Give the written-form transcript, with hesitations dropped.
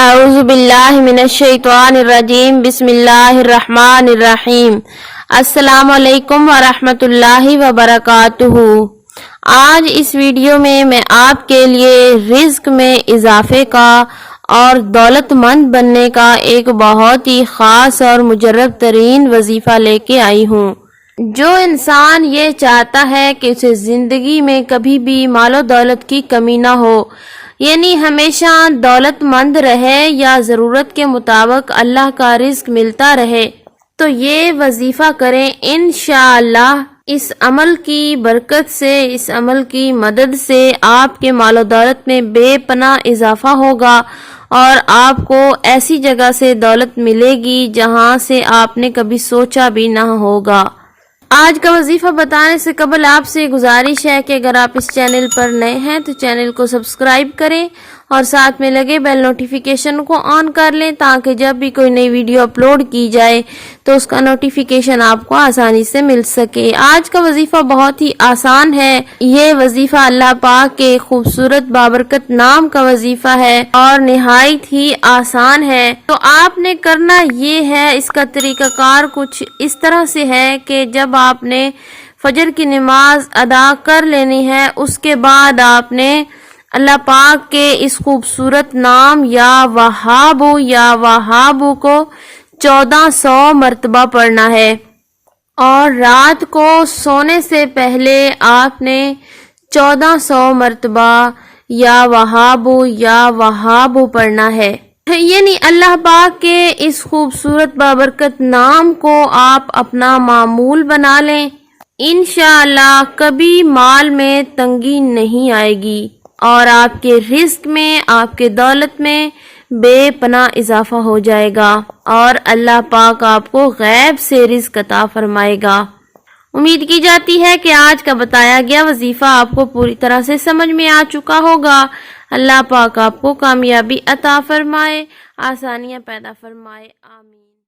اعوذ باللہ من الشیطان الرجیم بسم اللہ الرحمن الرحیم السلام علیکم ورحمۃ اللہ وبرکاتہ۔ آج اس ویڈیو میں آپ کے لیے رزق میں اضافے کا اور دولت مند بننے کا ایک بہت ہی خاص اور مجرب ترین وظیفہ لے کے آئی ہوں۔ جو انسان یہ چاہتا ہے کہ اسے زندگی میں کبھی بھی مال و دولت کی کمی نہ ہو، یعنی ہمیشہ دولت مند رہے یا ضرورت کے مطابق اللہ کا رزق ملتا رہے، تو یہ وظیفہ کریں۔ انشاءاللہ اس عمل کی برکت سے، اس عمل کی مدد سے آپ کے مال و دولت میں بے پناہ اضافہ ہوگا اور آپ کو ایسی جگہ سے دولت ملے گی جہاں سے آپ نے کبھی سوچا بھی نہ ہوگا۔ آج کا وظیفہ بتانے سے قبل آپ سے گزارش ہے کہ اگر آپ اس چینل پر نئے ہیں تو چینل کو سبسکرائب کریں اور ساتھ میں لگے بیل نوٹیفیکیشن کو آن کر لیں تاکہ جب بھی کوئی نئی ویڈیو اپلوڈ کی جائے تو اس کا نوٹیفیکیشن آپ کو آسانی سے مل سکے۔ آج کا وظیفہ بہت ہی آسان ہے۔ یہ وظیفہ اللہ پاک کے خوبصورت بابرکت نام کا وظیفہ ہے اور نہایت ہی آسان ہے۔ تو آپ نے کرنا یہ ہے، اس کا طریقہ کار کچھ اس طرح سے ہے کہ جب آپ نے فجر کی نماز ادا کر لینی ہے، اس کے بعد آپ نے اللہ پاک کے اس خوبصورت نام یا وہابو کو 1400 مرتبہ پڑھنا ہے، اور رات کو سونے سے پہلے آپ نے 1400 مرتبہ یا وہابو پڑھنا ہے۔ یعنی اللہ پاک کے اس خوبصورت بابرکت نام کو آپ اپنا معمول بنا لیں۔ انشاءاللہ کبھی مال میں تنگی نہیں آئے گی اور آپ کے رزق میں، آپ کے دولت میں بے پناہ اضافہ ہو جائے گا اور اللہ پاک آپ کو غیب سے رزق عطا فرمائے گا۔ امید کی جاتی ہے کہ آج کا بتایا گیا وظیفہ آپ کو پوری طرح سے سمجھ میں آ چکا ہوگا۔ اللہ پاک آپ کو کامیابی عطا فرمائے، آسانیاں پیدا فرمائے، آمین۔